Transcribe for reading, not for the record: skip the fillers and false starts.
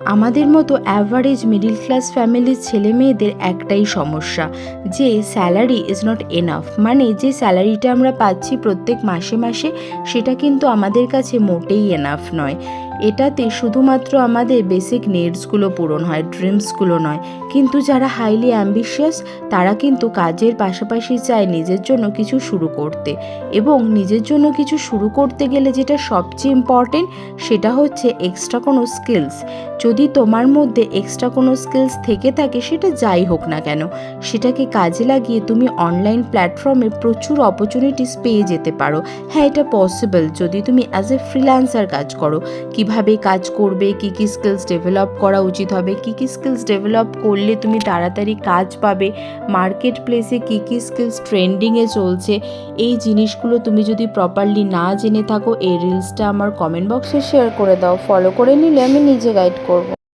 আমাদের মতো average middle class ফ্যামিলির ছেলে মেয়েদের একটাই সমস্যা, যে স্যালারি ইজ নট এনাফ। মানে যে স্যালারিটা আমরা পাচ্ছি প্রত্যেক মাসে মাসে, সেটা কিন্তু আমাদের কাছে মোটেই এনাফ নয়। এটাতে শুধুমাত্র আমাদের বেসিক নিডসগুলো পূরণ হয়, ড্রিমসগুলো নয়। কিন্তু যারা হাইলি অ্যাম্বিশিয়াস, তারা কিন্তু কাজের পাশাপাশি চায় নিজের জন্য কিছু শুরু করতে। এবং নিজের জন্য কিছু শুরু করতে গেলে যেটা সবচেয়ে ইম্পর্টেন্ট, সেটা হচ্ছে এক্সট্রা কোনো স্কিলস। যদি তোমার মধ্যে এক্সট্রা কোনো স্কিলস থেকে থাকে, সেটা যাই হোক না কেন, সেটাকে কাজে লাগিয়ে তুমি অনলাইন প্ল্যাটফর্মে প্রচুর অপরচুনিটিস পেয়ে যেতে পারো। হ্যাঁ, এটা পসিবল যদি তুমি অ্যাজ এ ফ্রিল্যান্সার কাজ করো। কিভাবে কাজ করবে, কী কী স্কিলস ডেভেলপ করা উচিত হবে, কী কী স্কিলস ডেভেলপ করলে তুমি তাড়াতাড়ি কাজ পাবে, মার্কেট প্লেসে কী কী স্কিলস ট্রেন্ডিংয়ে চলছে, এই জিনিসগুলো তুমি যদি প্রপারলি না জেনে থাকো, এই রিলসটা আমার কমেন্ট বক্সে শেয়ার করে দাও। ফলো করে নিলে আমি নিজে গাইড করব।